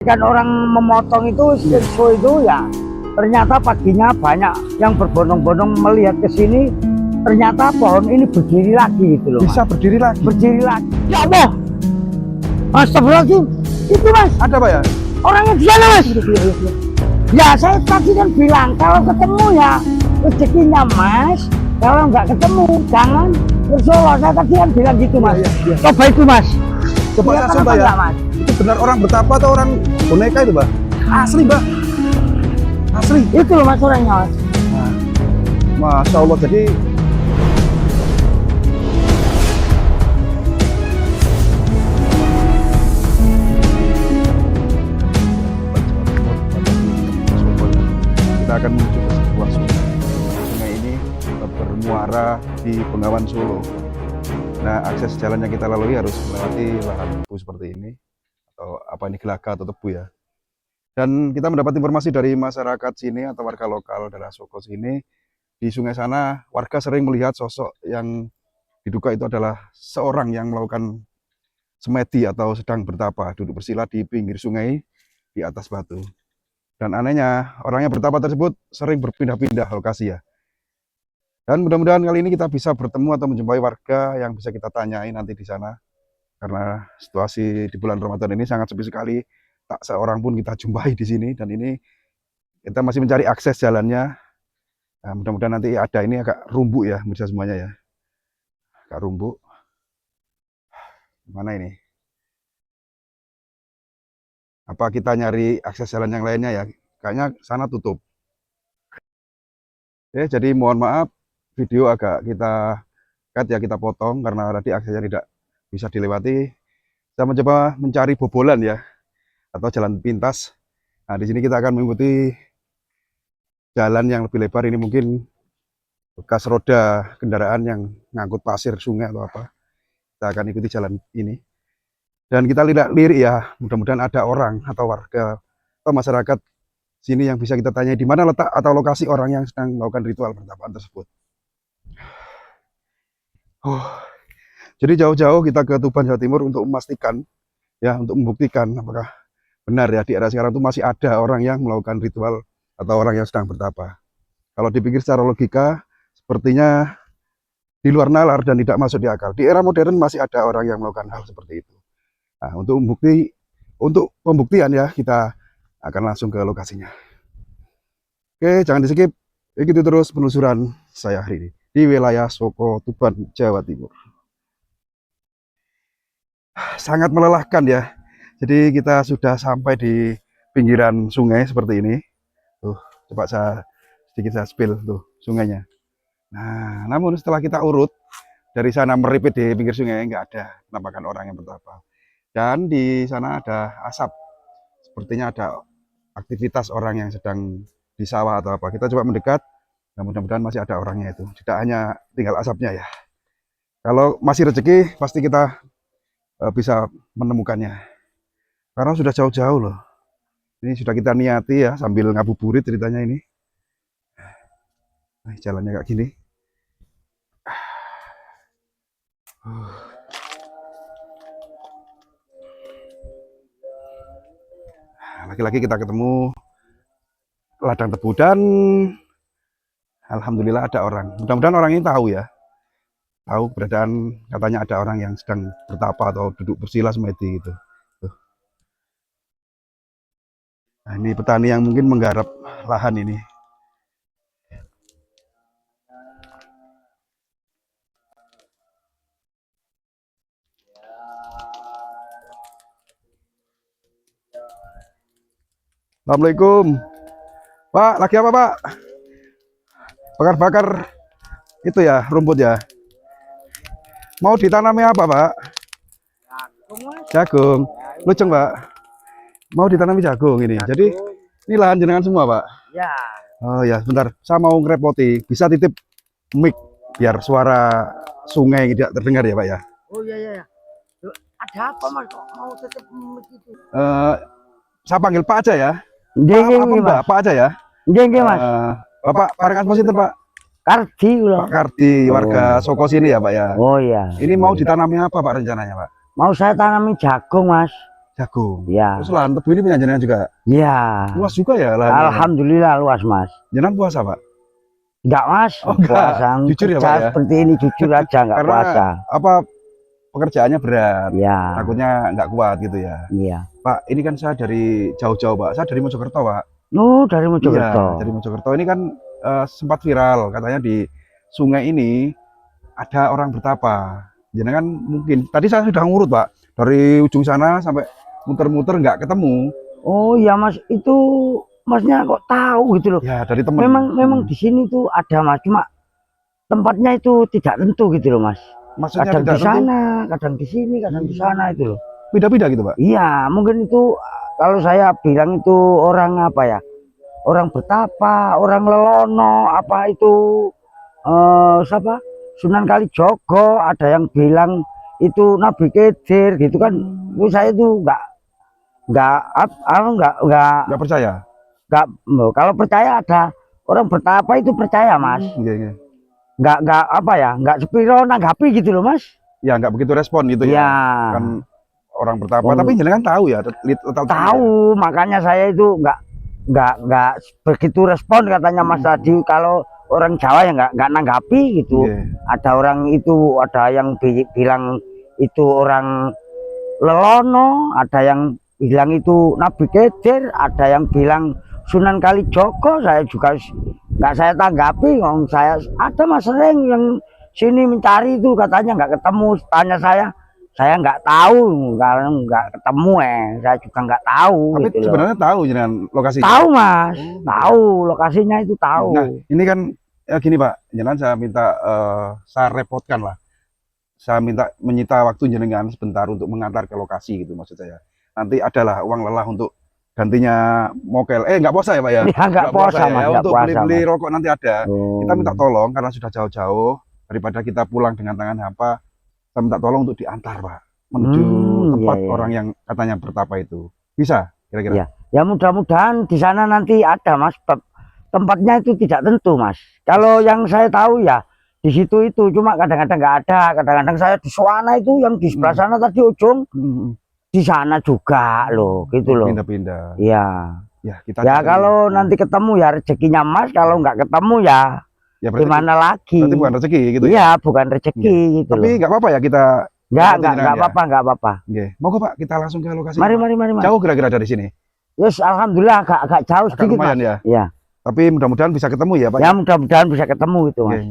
Kan orang memotong itu sikso itu ya, ternyata paginya banyak yang berbondong-bondong melihat ke sini, ternyata pohon ini berdiri lagi gitu loh. Bisa Mas. berdiri lagi. Berdiri lagi. Ya Allah. Astagfirullahaladzim. Itu Mas. Ada Pak ya? Orangnya di sana Mas. Ya saya tadi kan bilang kalau ketemu ya rezekinya Mas. Kalau nggak ketemu jangan bersolat. Saya tadi kan bilang gitu Mas. Ya. Coba itu Mas. Coba langsung Pak ya. Mas? Itu benar orang betapa atau orang boneka itu Pak? Asli Pak. Asli. Itu loh Mas orangnya Mas. Nah, Masya Allah, jadi kita akan menuju ke sebuah sungai. Sungai ini bermuara di Bengawan Solo. Nah, akses jalan yang kita lalui harus melewati lahan tebu seperti ini, atau apa ini, gelaga atau tebu ya. Dan kita mendapat informasi dari masyarakat sini atau warga lokal daerah Soko sini, di sungai sana warga sering melihat sosok yang diduga itu adalah seorang yang melakukan semedi atau sedang bertapa, duduk bersila di pinggir sungai di atas batu. Dan anehnya, orang yang bertapa tersebut sering berpindah-pindah lokasi ya. Dan mudah-mudahan kali ini kita bisa bertemu atau menjumpai warga yang bisa kita tanyai nanti di sana. Karena situasi di bulan Ramadan ini sangat sepi sekali, tak seorang pun kita jumpai di sini. Dan ini kita masih mencari akses jalannya. Nah, mudah-mudahan nanti ada, ini agak rumbuk ya, bisa semuanya ya. Agak rumbuk. Mana ini? Apa kita nyari akses jalan yang lainnya ya? Kayaknya sana tutup. Oke, jadi mohon maaf video agak kita cut ya, kita potong karena tadi aksesnya tidak bisa dilewati. Kita mencoba mencari bobolan ya, atau jalan pintas. Nah, di sini kita akan mengikuti jalan yang lebih lebar. Ini mungkin bekas roda kendaraan yang ngangkut pasir sungai atau apa. Kita akan ikuti jalan ini. Dan kita lirik ya, mudah-mudahan ada orang atau warga atau masyarakat sini yang bisa kita tanya di mana letak atau lokasi orang yang sedang melakukan ritual pertapaan tersebut. Jadi jauh-jauh kita ke Tuban, Jawa Timur untuk memastikan ya, untuk membuktikan apakah benar ya di era sekarang itu masih ada orang yang melakukan ritual atau orang yang sedang bertapa. Kalau dipikir secara logika, sepertinya di luar nalar dan tidak masuk di akal. Di era modern masih ada orang yang melakukan hal seperti itu. Nah, untuk pembuktian ya, kita akan langsung ke lokasinya. Oke, jangan di-skip. Ikuti terus penelusuran saya hari ini di wilayah Soko, Tuban, Jawa Timur. Sangat melelahkan ya. Jadi kita sudah sampai di pinggiran sungai seperti ini. Tuh, coba sedikit saya spill tuh sungainya. Nah, namun setelah kita urut dari sana meripit di pinggir sungai, nggak ada penampakan orang yang bertapa. Dan di sana ada asap. Sepertinya ada aktivitas orang yang sedang di sawah atau apa. Kita coba mendekat. Nah, mudah-mudahan masih ada orangnya itu. Tidak hanya tinggal asapnya ya. Kalau masih rezeki, pasti kita bisa menemukannya. Karena sudah jauh-jauh loh. Ini sudah kita niati ya, sambil ngabuburit ceritanya ini. Nah, jalannya kayak gini. Lagi-lagi kita ketemu ladang tebu dan alhamdulillah ada orang. Mudah-mudahan orang ini tahu ya. Tahu keberadaan, katanya ada orang yang sedang bertapa atau duduk bersila semedi gitu. Tuh. Nah, ini petani yang mungkin menggarap lahan ini. Assalamualaikum. Pak, lagi apa Pak? Bakar-bakar itu ya, rumput ya. Mau ditanami apa Pak? Jagung. Luceng Pak. Mau ditanami jagung ini. Jadi ini lahan jenengan semua Pak? Ya. Oh ya, sebentar. Saya mau ngerepoti. Bisa titip mic biar suara sungai tidak terdengar ya Pak ya? Oh iya iya. Ada apa Mas kok mau tetap begitu? Saya panggil Pak aja ya. Nggih, Mbak, Pak aja ya. Nggih, Mas. Bapak Paringan Positer Pak. Kardi Pak Kardi, warga Soko sini ya Pak ya. Oh iya. Ini mau ditanami apa Pak rencananya Pak? Mau saya tanami jagung Mas. Jagung. Ya. Terus lahan tebu ini punya jenengan juga. Ya. Luas juga ya lahannya. Alhamdulillah luas Mas. Jenengan puasa, Pak? Enggak Mas, Oh, enggak. puasa. Jujur ya, Kerja Pak, ya? seperti ini jujur aja enggak Karena puasa. apa pekerjaannya berat. Ya. Takutnya nggak kuat gitu ya. Iya. Pak, ini kan saya dari jauh-jauh, Pak. Saya dari Mojokerto, Pak. Oh, dari Iya, Mojokerto. dari Mojokerto. Ini kan sempat viral katanya di sungai ini ada orang bertapa. Jenengan mungkin tadi saya sudah ngurut, Pak, dari ujung sana sampai muter-muter nggak ketemu. Oh iya Mas, itu Masnya kok tahu gitu loh. Ya, dari temen. Memang di sini tuh ada Mas, cuma tempatnya itu tidak tentu gitu loh Mas. Maksudnya Kadang tidak di sana, kadang di sini, kadang di sana itu loh. beda-beda gitu, Pak. Iya, mungkin itu kalau saya bilang itu orang apa ya? Orang betapa, orang lelono, apa itu siapa? Sunan Kalijogo, ada yang bilang itu Nabi Khidir gitu kan. Itu saya itu Nggak percaya. kalau percaya ada orang betapa itu percaya Mas. Iya, iya. Nggak apa ya, nggak sepiro nanggapi gitu loh Mas. Ya, nggak begitu respon gitu Iya. ya. Kan orang bertapa, Oh. tapi jenengan tahu ya, Tahu, makanya saya itu nggak begitu respon katanya Mas tadi. Kalau orang Jawa ya nggak nanggapi gitu. Iya. Ada orang itu, ada yang bilang itu orang lelono, ada yang bilang itu Nabi Khidir, ada yang bilang Sunan Kalijogo. Saya juga nggak saya tanggapi. Saya ada Mas sering yang sini mencari itu katanya nggak ketemu. Tanya saya nggak tahu karena nggak ketemu saya juga nggak tahu. Tapi gitu sebenarnya tahu jenengan lokasinya. tahu Mas, tahu lokasinya itu tahu. Nah, ini kan ya gini Pak, jenengan saya minta saya repotkan lah. Saya minta menyita waktu jenengan sebentar untuk mengantar ke lokasi gitu maksud saya. Nanti adalah uang lelah untuk gantinya mokel. Nggak puasa ya Pak ya? Ya nggak puasa Mas, ya. nggak Untuk puasa, beli-beli Mas. rokok nanti ada. Oh. Kita minta tolong karena sudah jauh-jauh daripada kita pulang dengan tangan hampa. Saya minta tolong untuk diantar Pak menuju tempat iya. orang yang katanya bertapa itu. Bisa kira-kira? Iya. Ya mudah-mudahan di sana nanti ada Mas. Tempatnya itu tidak tentu Mas. Kalau yang saya tahu ya di situ itu cuma kadang-kadang nggak ada. Kadang-kadang saya di sana itu yang di sebelah sana tadi ujung di sana juga loh, gitu loh. Pindah-pindah. Iya. Ya kita. Ya kalau nanti ketemu ya rezekinya Mas. Kalau nggak ketemu ya gimana lagi? Berarti bukan rezeki gitu ya? Iya, bukan rezeki gitu Tapi loh. nggak apa-apa ya kita. Nggak apa-apa. Monggo Pak, kita langsung ke lokasi. Mari. Jauh kira-kira dari sini? Yes, alhamdulillah agak jauh sedikit lumayan Mas. ya. Iya. Tapi mudah-mudahan bisa ketemu ya Pak. Ya mudah-mudahan bisa ketemu gitu Mas.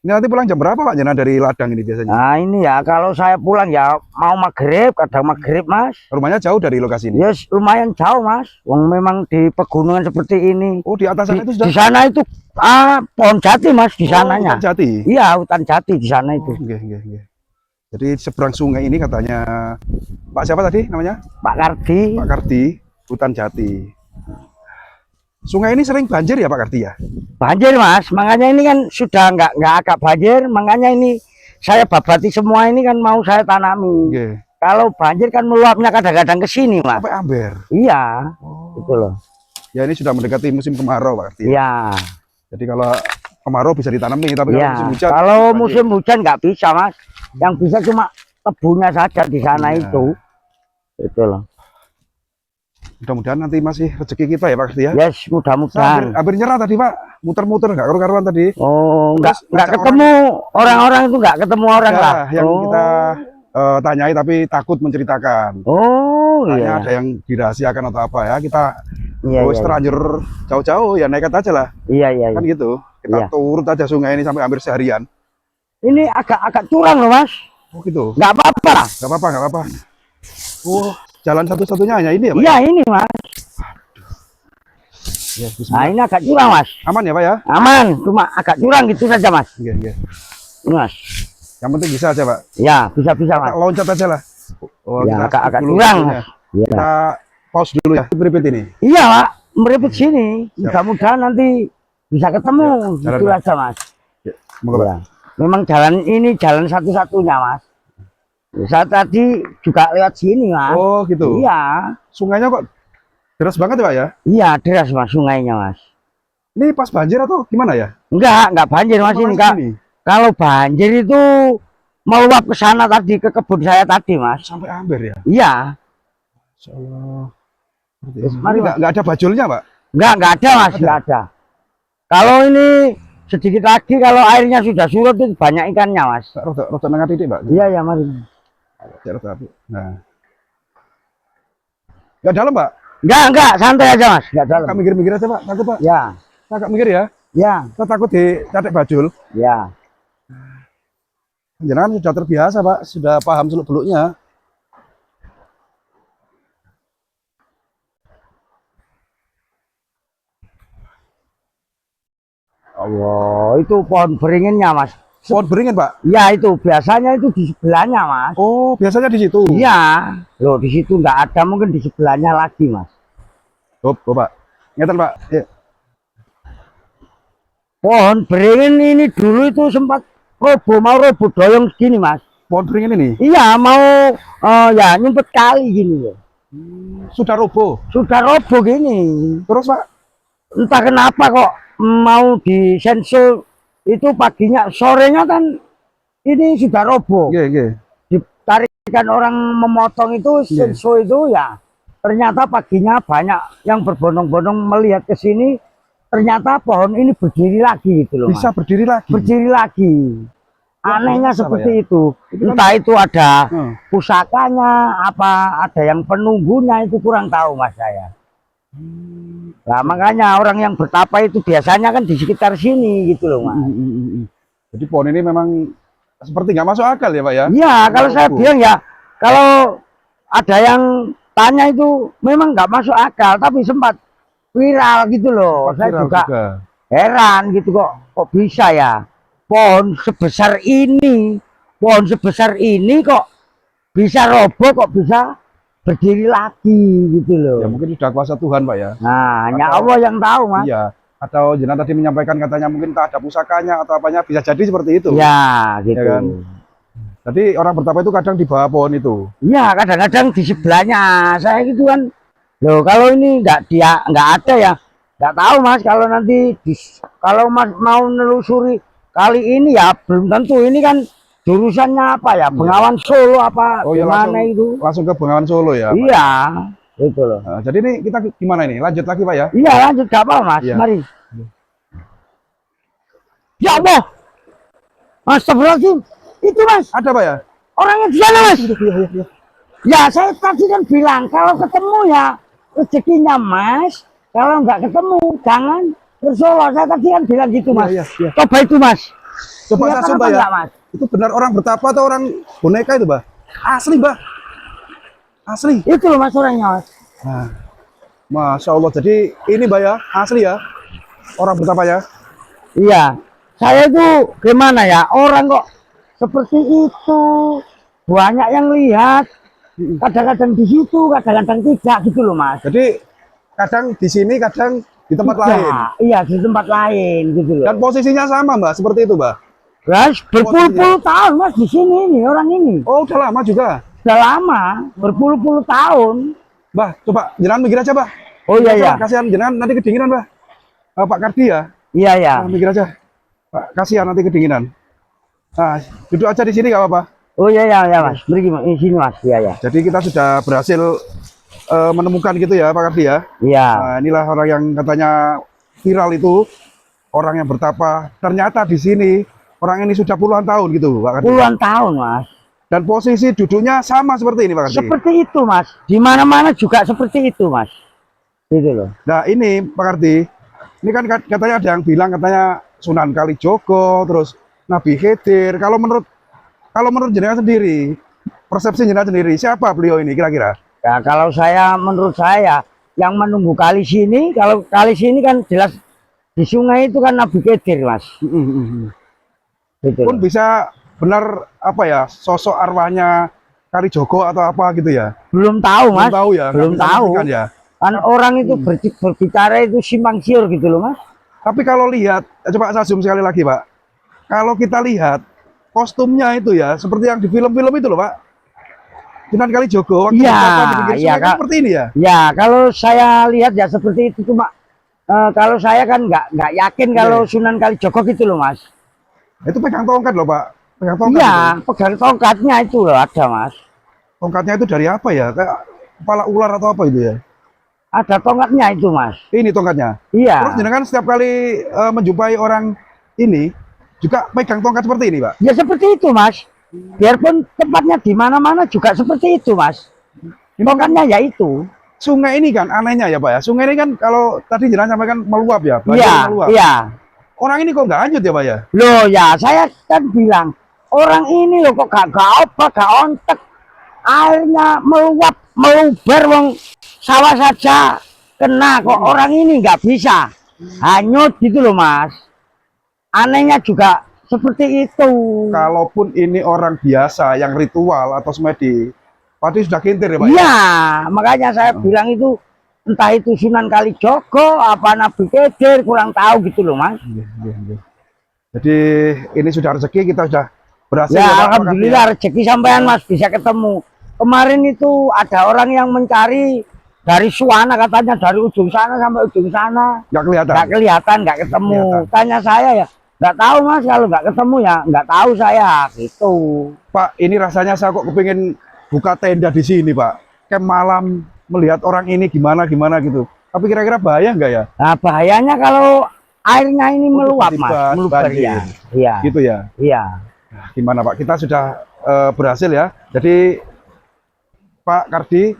Ini nanti pulang jam berapa Pak? Jangan dari ladang ini biasanya. Nah ini ya kalau saya pulang ya mau maghrib, kadang maghrib Mas. Rumahnya jauh dari lokasi ini? Yes, lumayan jauh Mas. Wong memang di pegunungan seperti ini. Oh di atas sana itu sudah? Di sana itu pohon jati Mas di sananya. Hutan jati? Iya hutan jati di sana itu. Jadi seberang sungai ini katanya Pak siapa tadi namanya? Pak Kardi. Pak Kardi, hutan jati. Sungai ini sering banjir ya Pak Kardi ya? Banjir Mas, makanya ini kan sudah nggak agak banjir, makanya ini saya babati semua ini kan mau saya tanami. Kalau banjir kan meluapnya kadang-kadang ke sini Mas. Sampai amber? Iya, itu loh. Ya ini sudah mendekati musim kemarau Pak Kardi. Iya. Jadi kalau kemarau bisa ditanami, tapi ya. kalau musim hujan. Kalau musim hujan nggak bisa Mas, yang bisa cuma tebunya saja di sana itu loh. Mudah-mudahan nanti masih rezeki kita ya Pak Kardi ya. Yes, mudah-mudahan. Hampir nyerah tadi Pak, muter-muter nggak karu-karuan tadi. Oh, nggak ketemu orang-orang itu nggak ketemu orang lah. Yang kita tanyai tapi takut menceritakan. Oh iya. Ada yang dirahasiakan atau apa ya kita. Terlanjur jauh-jauh ya nekat aja lah. Iya. Kan gitu. Kita turut aja sungai ini sampai hampir seharian. Ini agak curang loh Mas. Oh gitu. Nggak apa-apa lah. Nggak apa-apa. Oh, jalan satu-satunya hanya ini ya Pak? Iya ini Mas. Ya, nah ini agak curang Mas. Aman ya Pak ya? Aman, cuma agak curang gitu saja Mas. Iya. Mas. Yang penting bisa aja Pak. Ya bisa Mas. Loncat aja lah. Oh, ya, agak curang Mas. Ya. Kita pause dulu ya. Beripit ini. Iya Pak, meripit sini. Mudah-mudahan nanti bisa ketemu. Ya, gitu aja Mas. Ya, semoga Pak. Memang jalan ini jalan satu-satunya Mas. Saya tadi juga lewat sini Mas. Oh gitu. Iya. Sungainya kok deras banget ya Pak ya? Iya deras Mas sungainya Mas. Ini pas banjir atau gimana ya? Enggak banjir Mas ini Kak. Kalau banjir itu meluap ke sana tadi ke kebun saya tadi Mas. Sampai amber ya? Iya. Insya Allah. Seperti Yes, ini. mari, Ini nggak ada bajulnya, Pak? Enggak ada mas, enggak ada. Kalau ini sedikit lagi kalau airnya sudah surut itu banyak ikannya mas. Rota nengah titik, Pak. Iya ya mari. Nah, nggak dalam, Pak. Enggak, santai aja mas, enggak dalam. Kakak mikir-mikir aja, Pak. Takut, Pak. Ya, Kakak mikir ya. ya, Kita takut dicatek bajul. ya. Jangan sudah terbiasa, Pak. Sudah paham seluk-beluknya. Allah, itu pohon beringinnya mas. Pohon beringin, Pak. Ya itu biasanya itu di sebelahnya mas. Oh, biasanya di situ. Iya, loh di situ enggak ada, mungkin di sebelahnya lagi mas. Oh, Pak. Ngeten, Pak. Ya. Pohon beringin ini dulu itu sempat mau roboh doyong segini mas. Pohon beringin ini Iya mau ya nyumpet kali gini loh. sudah roboh. Sudah roboh gini. Terus, Pak, Entah kenapa kok mau disensor itu paginya, sorenya kan ini sudah roboh. nggih, nggih. Ditarikan orang memotong itu sensor itu ya. Ternyata paginya banyak yang berbondong-bondong melihat ke sini. Ternyata pohon ini berdiri lagi gitu loh. Bisa Mas. berdiri lagi. Berdiri lagi. Anehnya bisa, seperti Pak, ya? itu. Entah itu ada Hmm. pusakanya, apa ada yang penunggunya itu kurang tahu mas saya. Nah makanya orang yang bertapa itu biasanya kan di sekitar sini gitu loh mas. Jadi pohon ini memang seperti nggak masuk akal ya, Pak ya? Iya kalau saya roboh. bilang ya, kalau ada yang tanya itu memang nggak masuk akal, tapi sempat viral gitu loh. Sempat Saya viral juga juga. heran gitu kok bisa ya. Pohon sebesar ini kok bisa roboh, kok bisa berdiri lagi gitu loh. Ya mungkin sudah kuasa Tuhan, Pak ya. Nah, hanya Atau- Allah yang tahu, Mas. Iya. Atau jenengan tadi menyampaikan katanya mungkin tak ada pusakanya atau apanya, bisa jadi seperti itu. Ya, gitu. Ya kan? Jadi orang bertapa itu kadang di bawah pohon itu. Iya, kadang-kadang di sebelahnya saya gitu kan. Loh, kalau ini nggak ada ya. Nggak tahu, Mas, kalau nanti kalau Mas mau nelusuri kali ini ya belum tentu, ini kan jurusannya apa ya? Bengawan Solo apa Oh ya, gimana itu? langsung ke Bengawan Solo ya. Pak? Iya, itu loh. Nah, jadi ini kita gimana ini? Lanjut lagi, Pak ya? Iya, lanjut gak apa, Mas. Iya. Mari. Ya Allah. Astagfirullahaladzim. Itu, Mas. Ada, Pak ya? Orangnya di sana, Mas. Iya. Ya, saya tadi kan bilang kalau ketemu ya rezekinya, Mas. Kalau nggak ketemu, jangan bersolah. Saya tadi kan bilang gitu, Mas. Iya. Coba itu, Mas. Coba Kelihatan langsung, apa Pak ya? enggak, Mas? Itu benar orang bertapa atau orang boneka itu, Mbak? Asli, Mbak. Asli. Itu loh, Mas, orangnya, Mas. Nah, Masya Allah. Jadi ini, Mbak ya, asli ya. Orang bertapa ya. Iya. Saya itu gimana ya? Orang kok seperti itu. Banyak yang lihat. Kadang-kadang di situ, kadang-kadang tidak gitu loh, Mas. Jadi kadang di sini, kadang di tempat Tidak. lain. Iya, di tempat lain gitu loh. Dan posisinya sama, Mbak, seperti itu, Mbak. Mas, berpuluh-puluh tahun, Mas, di sini ini orang ini. Oh, udah lama juga. Sudah lama, berpuluh-puluh tahun. Mbak, coba jenengan mikir aja, Mbak. Oh iya, iya. Kasihan jenengan nanti kedinginan, Mbak. Pak Kardi ya. Iya, iya. Mikir aja. Pak, kasihan nanti kedinginan. Nah, duduk aja di sini nggak apa-apa. Oh iya, iya, iya, Mas. Beri di sini, Mas. Iya, iya. Jadi kita sudah berhasil menemukan gitu ya, Pak Kardi ya. Iya. Nah, inilah orang yang katanya viral itu, orang yang bertapa. Ternyata di sini orang ini sudah puluhan tahun gitu, Pak Kardi. Puluhan tahun, Mas. Dan posisi duduknya sama seperti ini, Pak Kardi. Seperti itu, Mas. Di mana-mana juga seperti itu, Mas. Gitu loh. Nah ini Pak Kardi, ini kan katanya ada yang bilang katanya Sunan Kalijogo, terus Nabi Khidir. Kalau menurut jenengan sendiri, persepsi jenengan sendiri, siapa beliau ini kira-kira? Ya, kalau menurut saya, yang menunggu kali sini, kalau kali sini kan jelas di sungai itu kan Nabi Khidir, Mas. Gitu Pun loh. bisa benar apa ya, sosok arwahnya Kalijogo atau apa gitu ya? Belum tahu, Mas. Belum tahu ya? Belum nggak bisa tahu. memastikan ya. Kan orang itu berbicara itu simpang siur gitu loh, Mas. Tapi kalau lihat, coba saya zoom sekali lagi, Pak. Kalau kita lihat kostumnya itu ya, seperti yang di film-film itu loh, Pak. Sunan Kalijogo waktu Iya, bertapa di pinggir iya, sungai kan seperti ini ya. Ya, kalau saya lihat ya seperti itu, cuma kalau saya kan nggak yakin kalau Sunan Kalijogo gitu loh, Mas. Itu pegang tongkat loh, Pak. Pegang tongkat. Iya, itu. pegang tongkatnya itu loh ada, Mas. Tongkatnya itu dari apa ya? Kayak kepala ular atau apa itu ya? Ada tongkatnya itu, Mas. Ini tongkatnya. Iya. Terus jenengan setiap kali menjumpai orang ini juga pegang tongkat seperti ini, Pak. Ya seperti itu, Mas. Biarpun tempatnya di mana-mana juga seperti itu, Mas. Tongkatnya ya itu. Sungai ini kan anehnya ya, Pak ya. Sungai ini kan kalau tadi jenengan sampaikan meluap ya, banjir Iya, meluap. iya. Orang ini kok nggak hanyut ya, Pak ya? Loh ya, saya kan bilang orang ini loh kok gak apa, gak ontek. Airnya meluap, meluber, wong sawah saja kena, kok orang ini nggak bisa hanyut gitu loh, Mas. Anehnya juga seperti itu. Kalaupun ini orang biasa yang ritual atau semedi, pasti sudah kintir ya, Pak. Iya, makanya saya bilang itu entah itu Sunan Kalijogo apa Nabi Khidir, kurang tahu gitu loh, Mas. Iya, iya, iya. Jadi ini sudah rezeki, kita sudah berhasil Ya, ya, Pak, alhamdulillah rezeki sampean, Mas, bisa ketemu. Kemarin itu ada orang yang mencari dari Suwana, katanya dari ujung sana sampai ujung sana. nggak kelihatan. Nggak kelihatan, nggak ketemu. Kelihatan. Tanya saya ya, nggak tahu, Mas, kalau nggak ketemu ya nggak tahu saya gitu. Pak, ini rasanya saya kok kepingin buka tenda di sini, Pak. Kayak malam melihat orang ini gimana gitu. Tapi kira-kira bahaya nggak ya? Nah, bahayanya kalau airnya ini meluap, tiba-tiba Mas, meluap banjir. ya. Iya. Gitu ya. Iya. Nah, gimana, Pak? Kita sudah berhasil ya. Jadi Pak Kardi,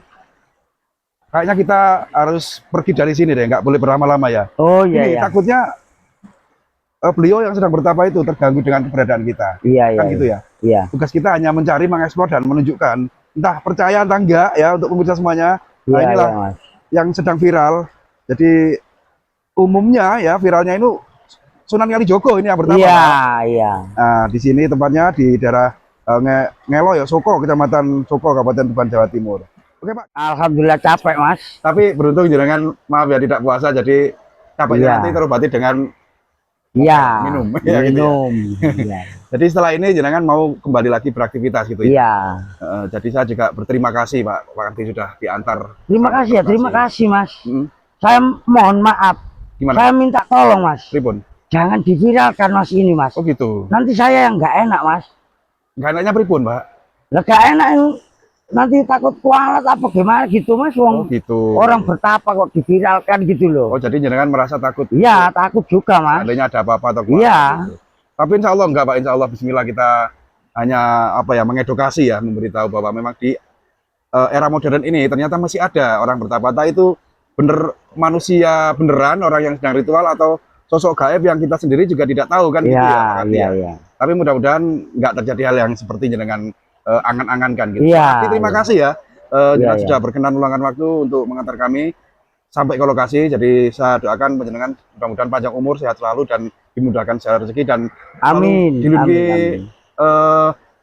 kayaknya kita harus pergi dari sini deh, nggak boleh berlama-lama ya. Oh iya, Ini iya. takutnya beliau yang sedang bertapa itu terganggu dengan keberadaan kita. Iya, Kan iya. gitu ya. Iya. Tugas kita hanya mencari, mengeksplor dan menunjukkan, entah percaya entah enggak ya, untuk pemirsa semuanya. Nah, Iya, inilah iya, Mas. yang sedang viral. Jadi umumnya ya viralnya itu Sunan Kalijogo ini yang pertama. Iya, Pak. iya. Nah, di sini tempatnya di daerah Ngelo ya, Soko, Kecamatan Soko, Kabupaten Tuban, Jawa Timur. Oke, Pak. Alhamdulillah capek, Mas. Tapi beruntung jenengan, maaf ya, tidak puasa, jadi capeknya Iya. nanti terobati dengan Iya. minum. Ya, gitu ya. Minum. Iya. Jadi setelah ini jenengan mau kembali lagi beraktivitas gitu ya. Iya. Jadi saya juga berterima kasih, Pak Kardi sudah diantar. Terima kasih ya, terima kasih, Mas. Hmm, Saya mohon maaf. Gimana? Saya minta tolong, Mas. Pripun? Jangan diviralkan, Mas, ini, Mas. Oh gitu. Nanti saya yang nggak enak, Mas. Nggak enaknya pripun, Pak? Lah nggak enak ini. Nanti takut kualat apa gimana gitu, Mas. Oh Wong gitu. orang bertapa kok diviralkan gitu loh. Oh jadi jenengan merasa takut? Iya, takut juga, Mas. Seandainya ada apa-apa atau Iya. gitu. Tapi insya Allah enggak, Pak. Insya Allah Bismillah kita hanya apa ya, mengedukasi ya, memberitahu bahwa memang di era modern ini ternyata masih ada orang bertapa. Entah itu bener manusia beneran, orang yang sedang ritual, atau sosok gaib yang kita sendiri juga tidak tahu kan gitu Iya, ya, Pak Kardi, iya, ya. iya. Tapi mudah-mudahan nggak terjadi hal yang seperti jenengan angan-angankan gitu. Iya, Pak Kardi, terima iya. kasih ya. Jenengan Iya. sudah berkenan meluangkan waktu untuk mengantar kami sampai ke lokasi. Jadi saya doakan panjenengan mudah-mudahan panjang umur, sehat selalu, dan dimudahkan segala rezeki, dan selalu Amin. dilindungi Amin.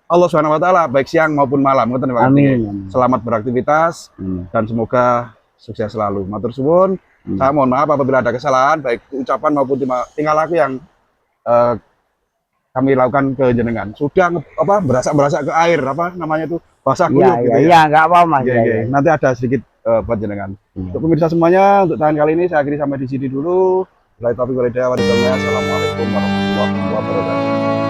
Allah Subhanahu wa taala baik siang maupun malam. Ngoten, Pak Kardi. Amin. Selamat beraktivitas Amin. dan semoga sukses selalu. Matur suwun. Saya mohon maaf apabila ada kesalahan baik ucapan maupun tingkah laku yang kami lakukan ke jenengan. Sudah berasa ke air, apa namanya itu, basah Iya, kuyup iya, gitu ya. iya, nggak apa, Mas. Iya, Iya, iya. iya. Nanti ada sedikit buat jenengan. Iya. Untuk pemirsa semuanya, untuk tahan kali ini saya akhiri sampai di sini dulu. Assalamualaikum warahmatullahi wabarakatuh.